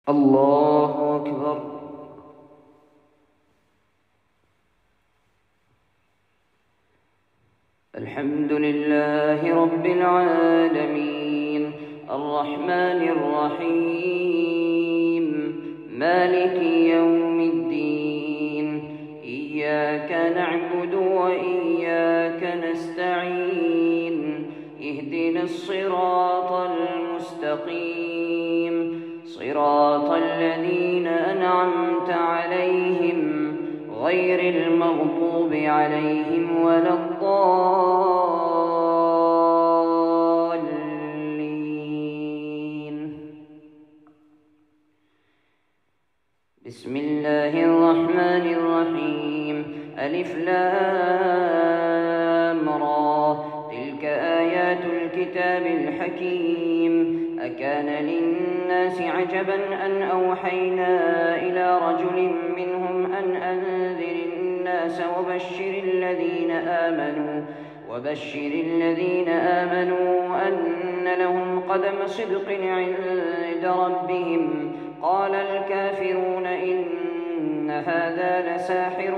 الله أكبر. الحمد لله رب العالمين الرحمن الرحيم مالك يوم الدين إياك نعبد وإياك نستعين اهدنا الصراط المستقيم صراط الذين أنعمت عليهم غير المغضوب عليهم ولا الضالين. بسم الله الرحمن الرحيم ألف لام را تلك آيات الكتاب الحكيم أكان للناس عجبا أن أوحينا إلى رجل منهم أن أنذر الناس وبشر الذين آمنوا أن لهم قدم صدق عند ربهم قال الكافرون إن هذا لساحر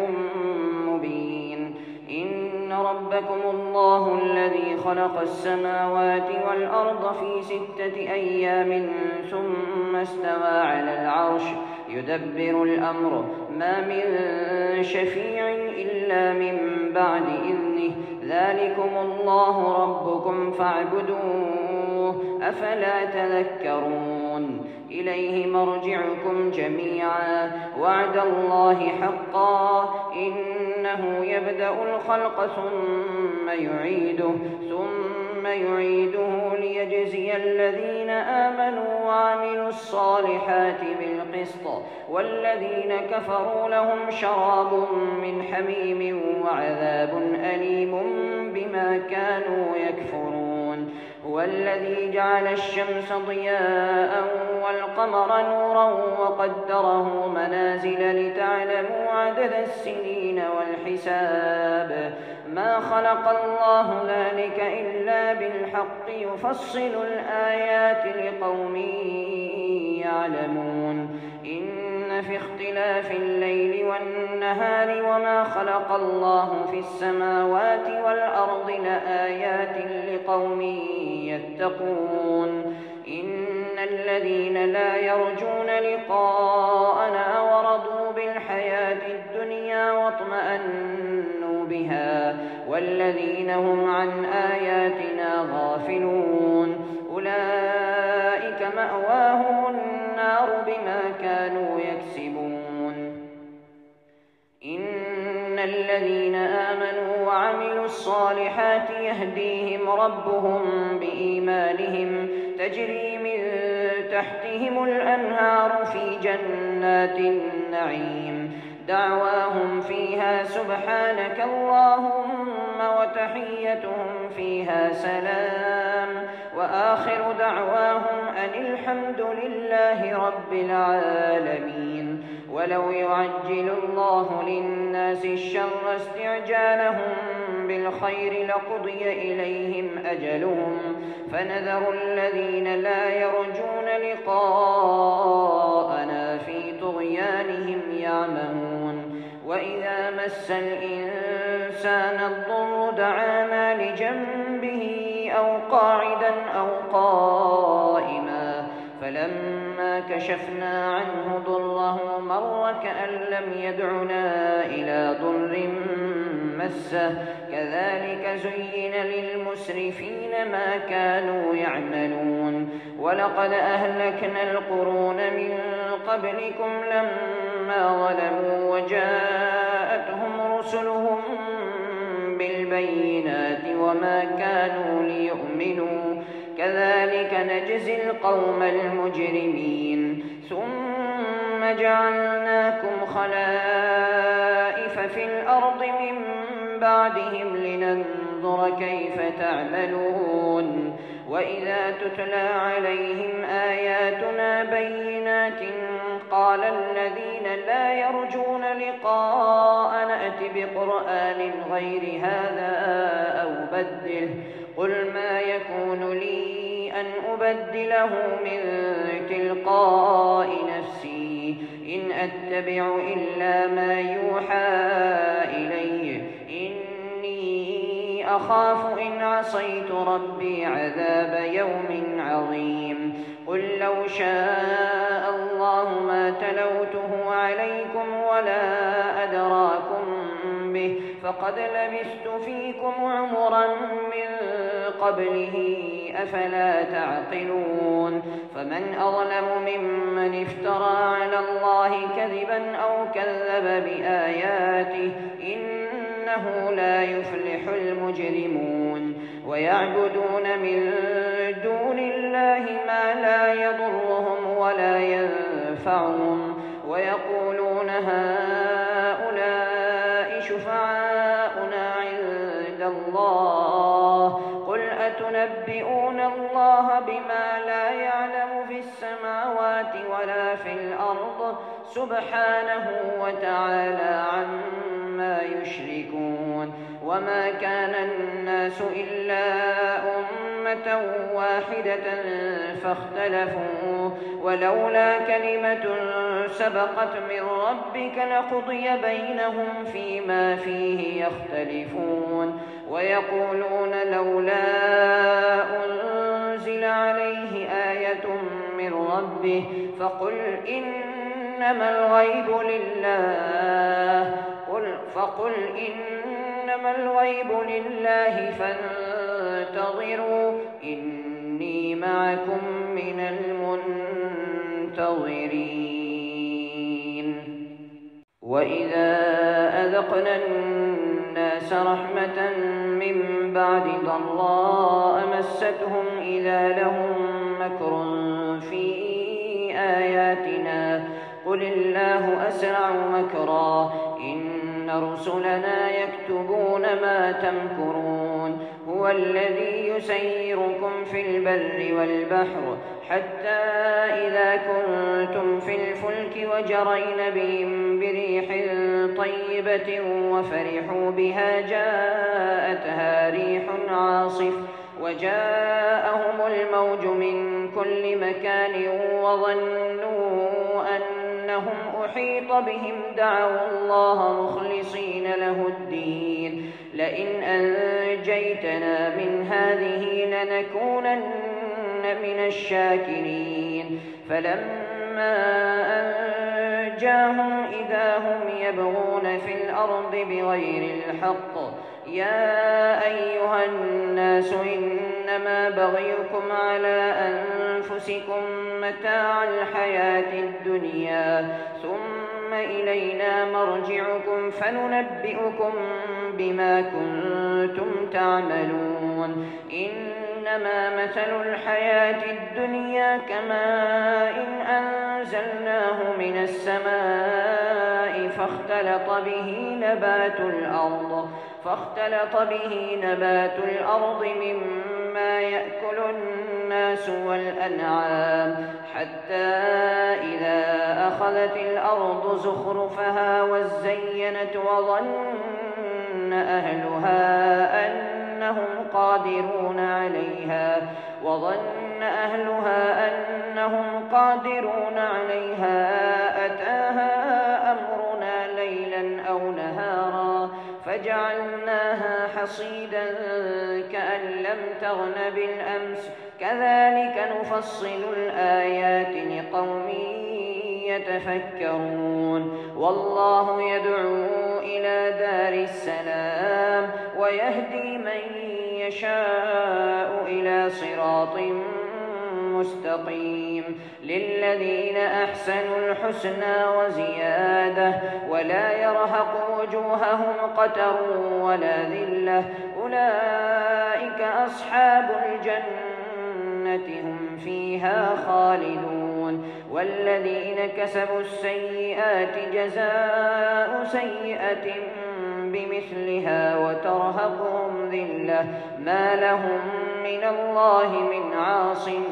مبين إن ربكم الله الذي خلق السماوات والأرض في 6 أيام ثم استوى على العرش يدبر الأمر ما من شفيع إلا من بعد إذنه ذلكم الله ربكم فاعبدوه أفلا تذكرون إليه مرجعكم جميعا وعد الله حقا إنه يبدأ الخلق ثم يعيده ليجزي الذين آمنوا وعملوا الصالحات بالقسط والذين كفروا لهم شراب من حميم وعذاب أليم بما كانوا يكفرون هو الذي جعل الشمس ضياء والقمر نورا وقدره منازل لتعلموا عدد السنين والحساب ما خلق الله ذلك إلا بالحق يفصل الآيات لقوم يعلمون إن في اختلاف الليل والنهار وما خلق الله في السماوات والأرض لآيات لقوم يتقون إن الذين لا يرجون لقاءنا ورضوا بالحياة الدنيا واطمأنوا بها والذين هم عن آياتنا غافلون أولئك مأواهم النار بما كانوا يكسبون إن الذين آمنوا وعملوا الصالحات يهديهم ربهم بإيمانهم تجري من تحتهم الأنهار في جنات النعيم دعواهم فيها سبحانك اللهم وتحيتهم فيها سلام وآخر دعواهم أن الحمد لله رب العالمين ولو يعجل الله للناس الشر استعجالهم بالخير لقضي إليهم أجلهم فنذر الذين لا يرجون لقاءنا في طغيانهم يعمهون وإذا مس الإنسان الضر دعانا لجنبه أو قاعدا أو قائما فلما كشفنا عنه ضره مر كأن لم يدعنا إلى ضر مسه كذلك زين للمسرفين ما كانوا يعملون ولقد أهلكنا القرون من قبلكم لما ظلموا وجاءتهم رسلهم بالبينات وما كانوا ليؤمنوا كذلك نجزي القوم المجرمين ثم جعلناكم خلائف في الأرض من بعدهم لننظر كيف تعملون وإذا تتلى عليهم آياتنا بينات قال الذين لا يرجون لقاءنا ائت بقرآن غير هذا أو بدله قل ما يكون لي أن أبدله من تلقاء نفسي أتبع إلا ما يوحى إلي إني أخاف إن عصيت ربي عذاب يوم عظيم قل لو شاء الله ما تلوته عليكم ولا أدراكم به فقد لبثت فيكم عمرا من قبله أفلا تعقلون فمن أظلم ممن افترى على الله كذبا أو كذب بآياته إنه لا يفلح المجرمون ويعبدون من دون الله ما لا يضرهم ولا ينفعهم ويقولون هؤلاء شفعاؤنا عند الله قل أتنبئون الله بما لا يعلم في السماوات ولا في الأرض سبحانه وتعالى عما يشركون وما كان الناس إلا أمة واحدة فاختلفوا ولولا كلمة سبقت من ربك لقضي بينهم فيما فيه يختلفون ويقولون لولا أنزل عليه آية من ربه فقل إنما الغيب لله فانتظروا إني معكم من المنتظرين وإذا أذقنا الناس رحمة من بعد ضراء مستهم إذا لهم مكر في آياتنا قل الله أسرع مكرا إن رسلنا يكتبون ما تمكرون هو الذي يسيركم في البر والبحر حتى إذا كنتم في الفلك وجرين بهم بريح طيبة وفرحوا بها جاءتها ريح عاصف وجاءهم الموج من كل مكان وظنوا أنهم أحيط بهم دعوا الله مخلصين له الدين لئن أنجيتنا من هذه لنكونن من الشاكرين فلما أنجاهم إذا هم يبغون في الأرض بغير الحق يا أيها الناس إنما بغيكم على أنفسكم متاع الحياة الدنيا ثم إلينا مرجعكم فننبئكم بما كنتم تعملون إنما مثل الحياة الدنيا كماء أنزلناه من السماء فاختلط به نبات الأرض مما يأكل الناس والأنعام حتى إذا أخذت الأرض زخرفها وزينت وظن أهلها أنهم قادرون عليها أتاها أمرنا ليلا أو نهارا فجعلناها حصيدا كأن لم تغن بالأمس كذلك نفصل الآيات لقوم يتفكرون والله يدعو إلى دار السلام ويهدي من يشاء إلى صراط مستقيم للذين أحسنوا الحسنى وزيادة ولا يرهق وجوههم قتر ولا ذلة أولئك أصحاب الجنة هم فيها خالدون والذين كسبوا السيئات جزاء سيئة بمثلها وترهقهم ذلة ما لهم من الله من عاصم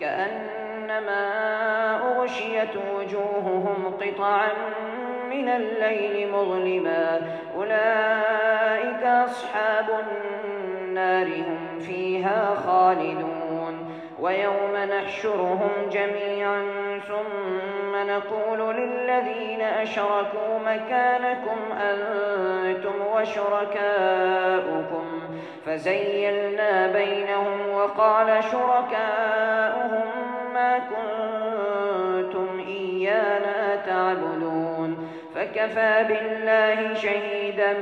كأنما أغشيت وجوههم قطعا من الليل مظلما أولئك أصحاب النار هم فيها خالدون ويوم نحشرهم جميعا ثم نقول للذين أشركوا مكانكم أنتم وشركاؤكم فزيلنا بينهم وقال شركاؤهم ما كنتم إيانا تعبدون فكفى بالله شهيدا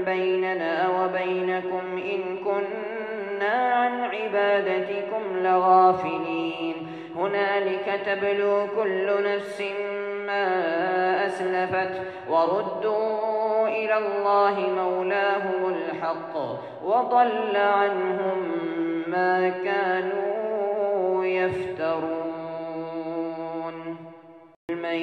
بيننا وبينكم إن كنا عن عبادتكم لغافلين هنالك تبلو كل نفس ما أسلفت وردوا إلى الله مولاهم الحق وضل عنهم ما كانوا يفترون من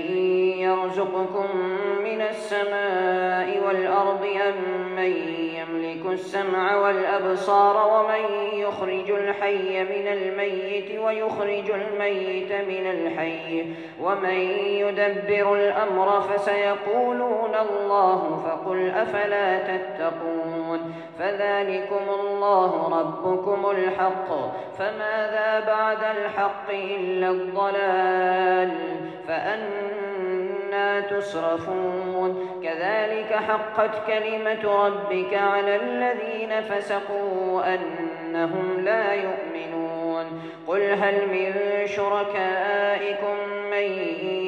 يرزقكم من السماء والأرض أم من يملك السمع والأبصار ومن يخرج الحي من الميت ويخرج الميت من الحي ومن يدبر الأمر فسيقولون الله فقل أفلا تتقون فذلكم الله ربكم الحق فماذا بعد الحق إلا الضلال فأنى تصرفون كذلك حقت كلمة ربك على الذين فسقوا أنهم لا يؤمنون قل هل من شركائكم من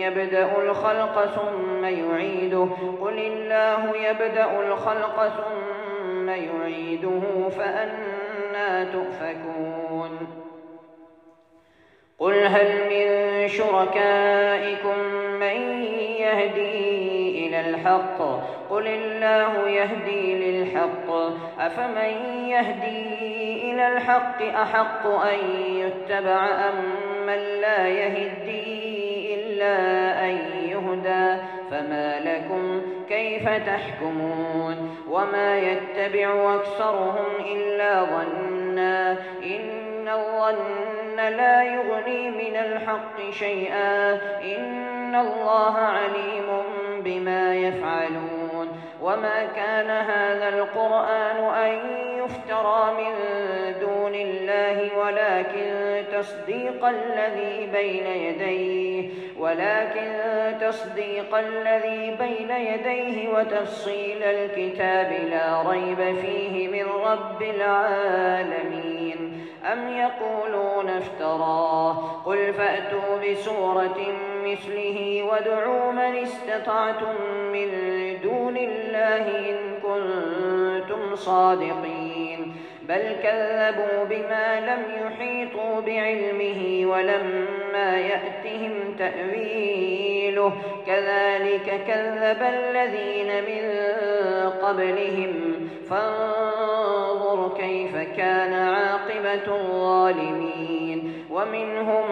يبدأ الخلق ثم يعيده قل الله يبدأ الخلق ثم يعيده فأنى تؤفكون قل هل من شركائكم من يهدي إلى الحق قل الله يهدي للحق أفمن يهدي إلى الحق أحق أن يتبع أم من لا يهدي إلا أن يهدى فما لكم كيف تحكمون وما يتبع أكثرهم إلا ظنا إن الظن لا يغني من الحق شيئا إن الله عليم بما يفعلون وما كان هذا القرآن أن يفترى من دون الله ولكن تصديق الذي بين يديه وتفصيل الكتاب لا ريب فيه من رب العالمين أم يقولون افتراه قل فأتوا بسورة مثله وادعوا من استطعتم من دون الله إن كنتم صادقين بل كذبوا بما لم يحيطوا بعلمه ولما يأتهم تأويله كذلك كذب الذين من قبلهم فانظر كيف كان عاقبة الظالمين ومنهم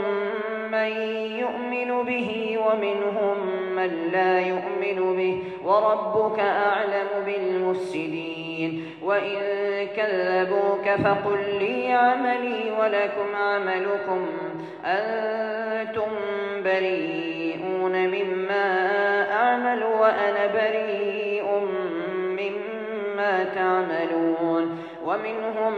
من يؤمن به ومنهم من لا يؤمن به وربك أعلم بالمفسدين وإن كذبوك فقل لي عملي ولكم عملكم أنتم بريئون مما أعمل وأنا بريء مما تعملون ومنهم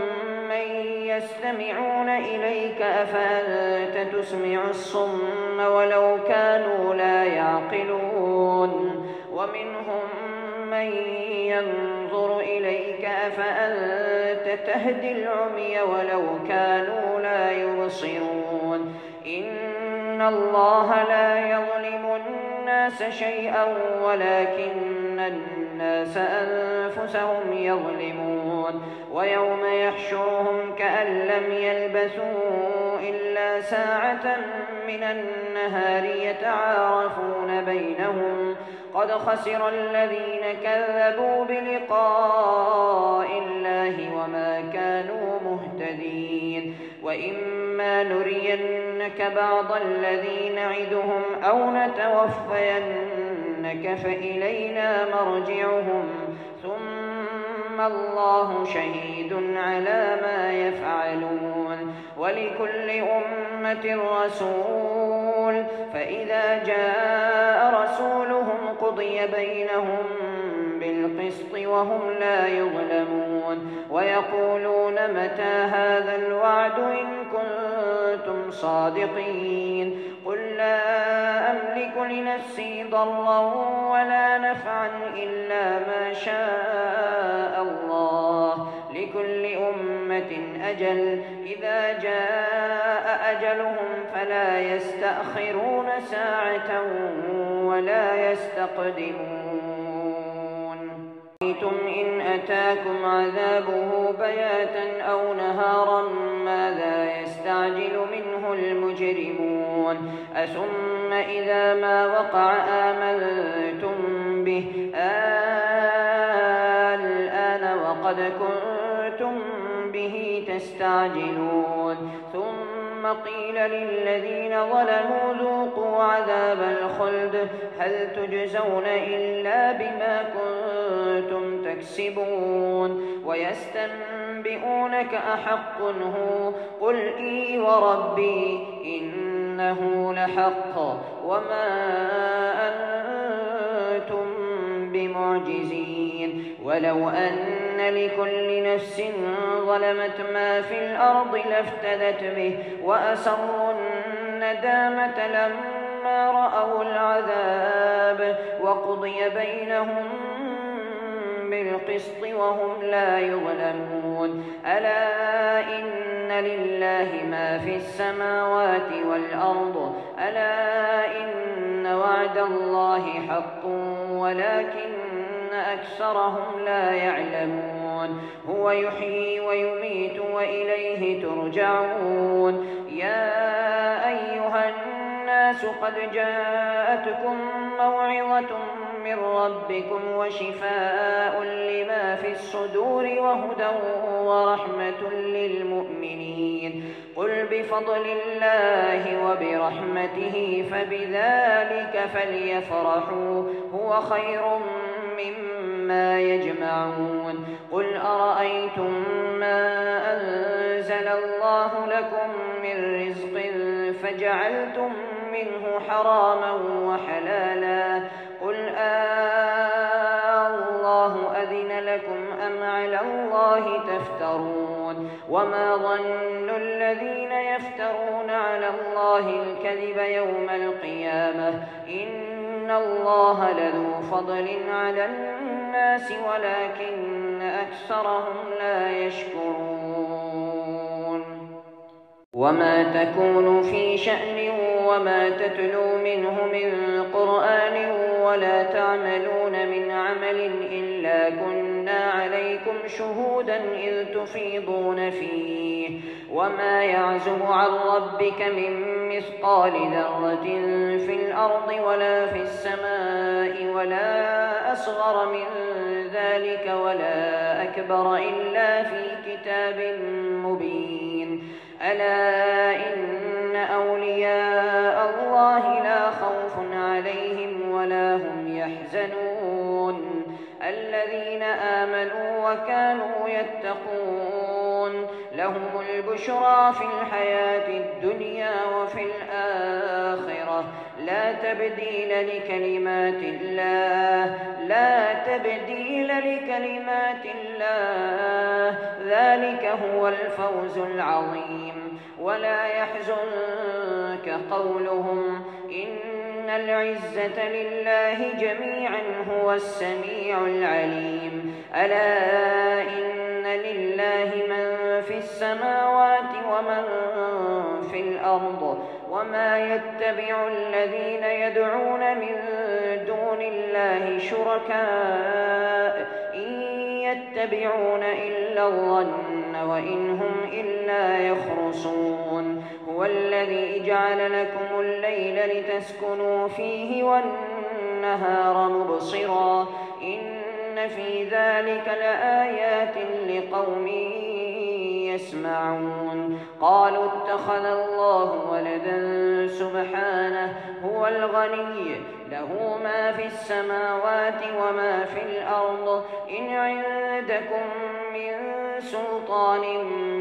من يستمعون إليك أفأنت تسمع الصم ولو كانوا لا يعقلون ومنهم من ينظر إليك أفأنت تهدي العمي ولو كانوا لا يبصرون إن الله لا يظلم الناس شيئا ولكن الناس أنفسهم يظلمون ويوم يحشرهم كأن لم يلبثوا إلا ساعة من النهار يتعارفون بينهم قد خسر الذين كذبوا بلقاء الله وما كانوا مهتدين وإما نرينك بعض الذي نعدهم أو نتوفينك فإلينا مرجعهم ثم الله شهيد على ما يفعلون ولكل أمة رسول فإذا جاء رسولهم قضي بينهم بالقسط وهم لا يظلمون ويقولون متى هذا الوعد إن كنتم صادقين قل لا أملك لنفسي ضرا ولا نفعا إلا ما شاء الله، لكل أمة أجل، إذا جاء أجلهم فلا يستأخرون ساعة ولا يستقدمون. رأيتم إن أتاكم عذابه بياتا أو نهارا ماذا يستعجل منه المجرمون؟ أثم إذا ما وقع آمنتم به الآن وقد كنتم به تستعجلون. ثم قيل للذين ظلموا ذوقوا عذاب الخلد هل تجزون إلا بما كنتم تكسبون. ويستنبئونك أحق هو؟ قل إي وربي إنه لحق وما أنتم بمعجزين. ولو أن لكل نفس ظلمت ما في الأرض لافتدت به وأسروا الندامة لما رأوا العذاب وقضي بينهم بالقسط وهم لا يظلمون. ألا إن لله ما في السماوات والأرض ألا إن وعد الله حق ولكن أكثرهم لا يعلمون. هو يحيي ويميت وإليه ترجعون. يا أيها الناس قد جاءتكم موعظة من ربكم وشفاء لما في الصدور وهدى ورحمة للمؤمنين. قل بفضل الله وبرحمته فبذلك فليفرحوا هو خير مما يجمعون. قل أرأيتم ما أنزل الله لكم من رزق فجعلتم منه حراما وحلالا قل الله أذن لكم أم على الله تفترون. وما ظن الذين يفترون على الله الكذب يوم القيامة إن الله لذو فضل على الناس ولكن أكثرهم لا يشكرون. وما تكون في شأن وما تتلو منه من قرآن ولا تعملون من عمل إلا كنا عليكم شهودا إذ تفيضون فيه. وما يعزب عن ربك من مثقال ذرة في الأرض ولا في السماء ولا أصغر من ذلك ولا أكبر إلا في كتاب مبين. ألا إن أولياء الله لا خوف عليهم ولا هم يحزنون الذين آمنوا وكانوا يتقون. لهم البشرى في الحياة الدنيا وفي الآخرة لا تبديل لكلمات الله ذلك هو الفوز العظيم. ولا يحزنك قولهم إن العزة لله جميعا هو السميع العليم. ألا إن لله من في السماوات ومن في الأرض وما يتبع الذين يدعون من دون الله شركاء إن يتبعون إلا الظن وإن هم إلا يخرصون. هو الذي جعل لكم الليل لتسكنوا فيه والنهار مبصرا إن في ذلك لآيات لقوم يسمعون. قالوا اتخذ الله ولدا سبحانه هو الغني له ما في السماوات وما في الأرض إن عندكم من سلطان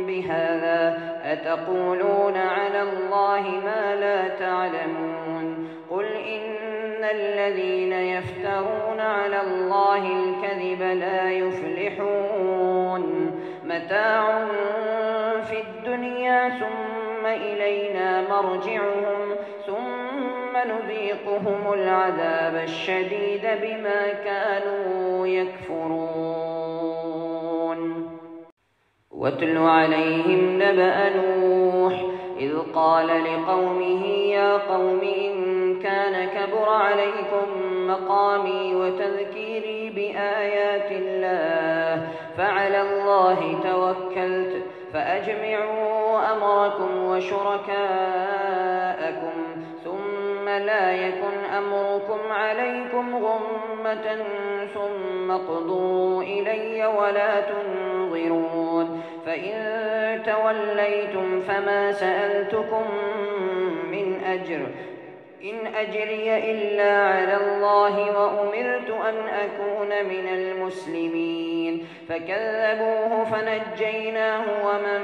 بهذا أتقولون على الله ما لا تعلمون. قل إن الذين يفترون على الله الكذب لا يفلحون. متاع في الدنيا ثم إلينا مرجعهم ثم نذيقهم العذاب الشديد بما كانوا يكفرون. واتل عليهم نبأ نوح إذ قال لقومه يا قوم إن كان كبر عليكم مقامي وتذكيري بآيات الله فعلى الله توكلت فأجمعوا أمركم وشركاءكم ثم لا يكن أمركم عليكم غمة ثم اقضوا إلي ولا تنظرون. فإن توليتم فما سألتكم من أجر إن أجري إلا على الله وأمرت أن أكون من المسلمين. فكذبوه فنجيناه ومن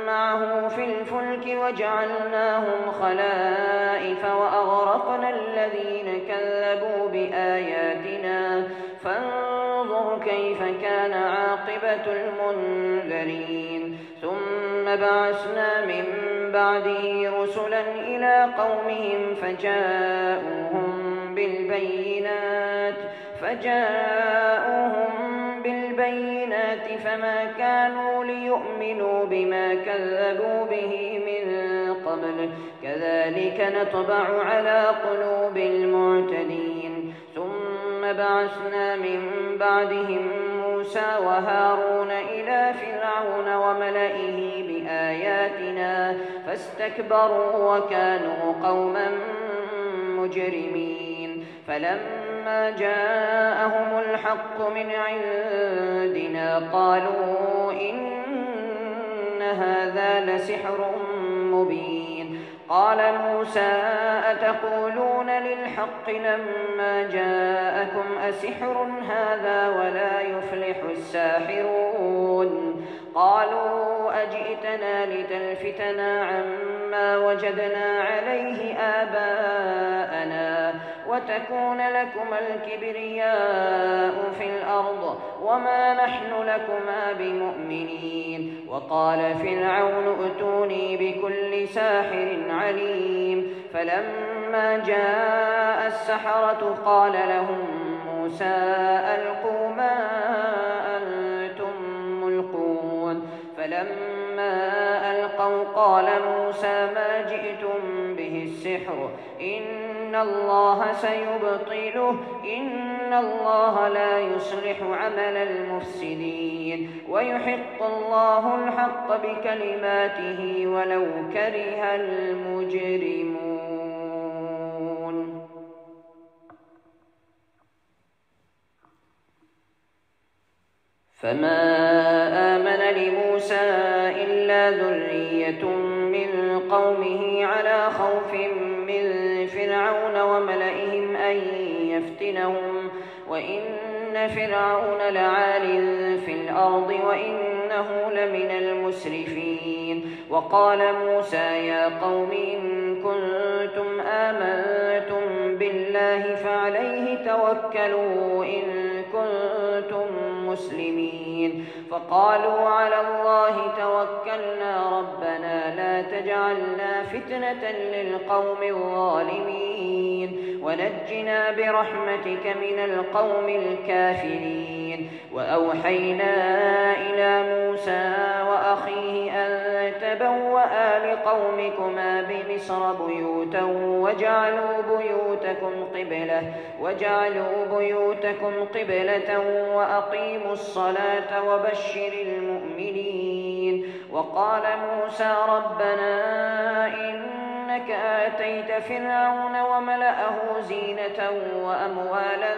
معه في الفلك وجعلناهم خلائف وأغرقنا الذين كذبوا بآياتنا فانظر كيف كان عاقبة المنذرين. ثم بعثنا من بعده رسلا إلى قومهم فجاءوهم بالبينات فما كانوا ليؤمنوا بما كذبوا به من قبل كذلك نطبع على قلوب المعتدين. ثم بعثنا من بعدهم موسى وهارون إلى فرعون وملئه بآياتنا فاستكبروا وكانوا قوما مجرمين. فلما جاءهم الحق من عندنا قالوا إن هذا لسحر مبين. قال موسى أتقولون للحق لما جاءكم أسحر هذا ولا يفلح الساحرون. قالوا أجئتنا لتلفتنا عما وجدنا عليه آباءنا وتكون لكما الكبرياء في الأرض وما نحن لكما بمؤمنين. وقال فرعون ائتوني بكل ساحر عليم. فلما جاء السحرة قال لهم موسى ألقوا ما أنتم ملقون. فلما ألقوا قال موسى ما جئتم به السحر إن الله سيبطله إن الله لا يصلح عمل المفسدين ويحق الله الحق بكلماته ولو كره المجرمون. فما آمن لموسى إلا ذرية من قومه على خوف من فرعون وملئهم أن يفتنهم وإن فرعون لعال في الأرض وإنه لمن المسرفين. وقال موسى يا قوم إن كنتم آمنتم بالله فعليه توكلوا إن كنتم مسلمين. فقالوا على الله توكلنا ربنا لا تجعلنا فتنة للقوم الظالمين ونجنا برحمتك من القوم الكافرين. وأوحينا إلى موسى وأخيه أن تبوأ لقومكما بمصر بيوتا وجعلوا بيوتكم قبلة وأقيموا الصلاة وبشر المؤمنين. وقال موسى ربنا إنك آتيت فرعون وملأه زينة وأموالا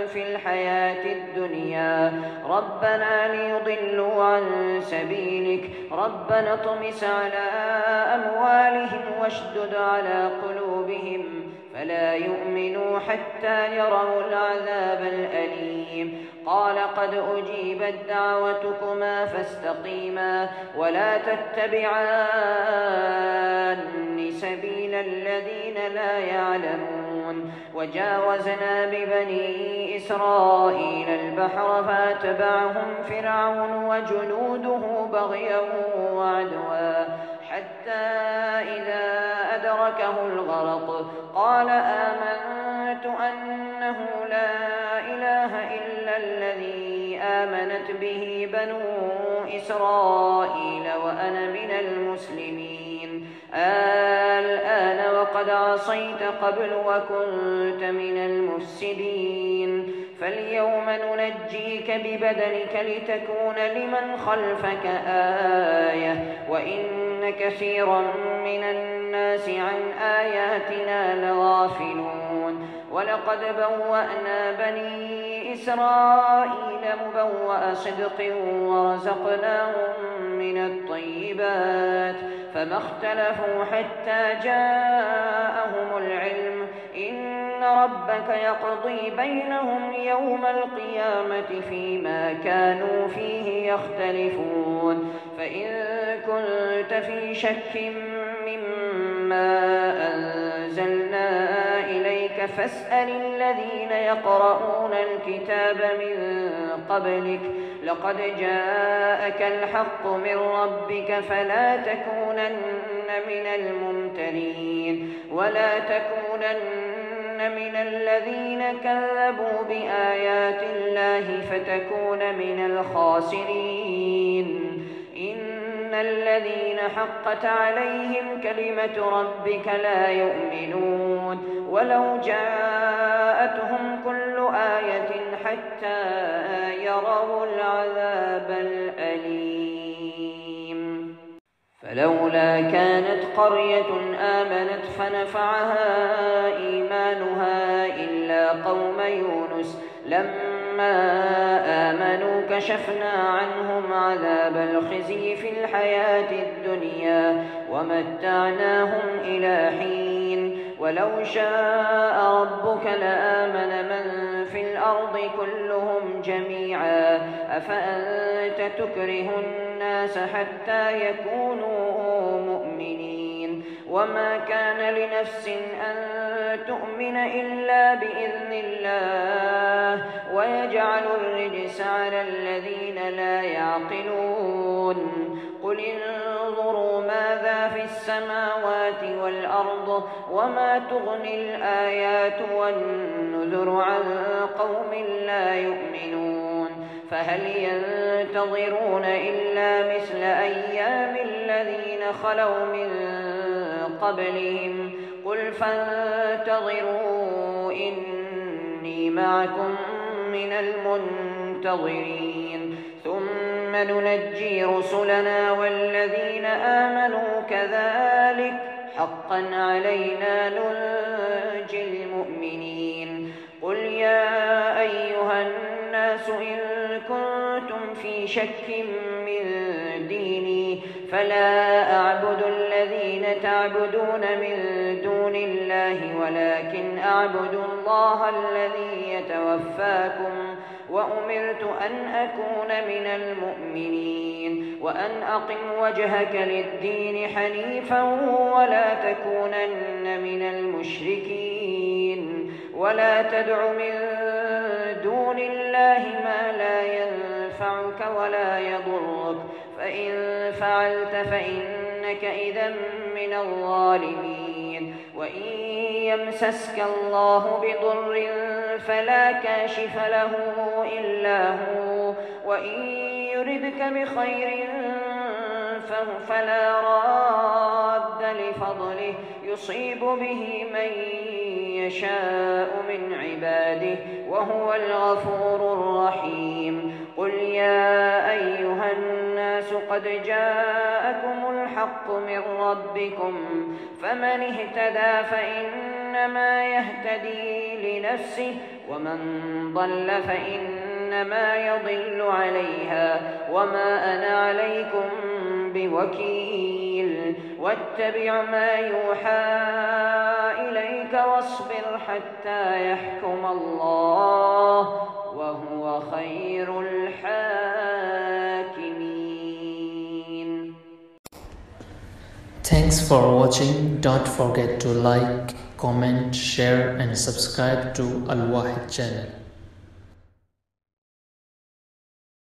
في الحياة الدنيا ربنا ليضلوا عن سبيلك ربنا اطمس على أموالهم واشدد على قلوبهم فلا يؤمنوا حتى يروا العذاب الأليم. قال قد أجيبت دعوتكما فاستقيما ولا تتبعان سبيل الذين لا يعلمون. وجاوزنا ببني إسرائيل البحر فاتبعهم فرعون وجنوده بغيا وعدوا حتى إذا أدركه الغرق قال آمنت أنه لا إله إلا الذي آمنت به بنو إسرائيل وأنا من المسلمين الآن وقد عصيت قبل وكنت من المفسدين فاليوم ننجيك ببدنك لتكون لمن خلفك آية وإن كثيرا من الناس عن آياتنا لغافلون ولقد بوأنا بني إسرائيل مبوأ صدق ورزقناهم من الطيبات فما اختلفوا حتى جاءهم العلم إن ربك يقضي بينهم يوم القيامة فيما كانوا فيه يختلفون فإن كنت في شك مما أنزلنا إليك فاسأل الذين يقرؤون الكتاب من قبلك لقد جاءك الحق من ربك فلا تكونن من الممترين ولا تكونن من الذين كذبوا بآيات الله فتكون من الخاسرين إن الذين حقت عليهم كلمة ربك لا يؤمنون ولو جاءتهم كل آية حتى يروا العذاب الأليم فلولا كانت قرية آمنت فنفعها إيمانها إلا قوم يونس لما آمنوا كشفنا عنهم عذاب الخزي في الحياة الدنيا ومتعناهم إلى حين ولو شاء ربك لآمن من في الأرض كلهم جميعا أفأنت تكره الناس حتى يكونوا مؤمنين وما كان لنفس أن تؤمن إلا بإذن الله ويجعل الرجس على الذين لا يعقلون قل انظروا ماذا في السماوات والأرض وما تغني الآيات والنذر عن قوم لا يؤمنون فهل ينتظرون إلا مثل أيام الذين خلوا من قبلهم قل فانتظروا إني معكم من المنتظرين ثم ننجي رسلنا والذين آمنوا كذلك حقا علينا ننجي المؤمنين قل يا أيها الناس إن كنتم في شك من ديني فلا أعبد الذين تعبدون من دون الله ولكن أعبد الله الذي يتوفاكم وأمرت أن أكون من المؤمنين وأن أقم وجهك للدين حنيفا ولا تكونن من المشركين ولا تدع من دون الله ما لا ينفعك ولا يضرك فإن فعلت فإنك إذا من الظالمين وإن يمسسك الله بضر فلا كاشف له إلا هو وإن يردك بخير فلا راد لفضله يصيب به من يشاء من عباده وهو الغفور الرحيم قل يا أيها الناس قد جاءكم الحق من ربكم فمن اهتدى فإنما يهتدي لنفسه ومن ضل فإنما يضل عليها وما أنا عليكم بوكيل واتبع ما يوحى إليك واصبر حتى يحكم الله وهو خير الحاكمين. Thanks for watching. Don't forget to like, comment, share and subscribe to Al Wahid channel.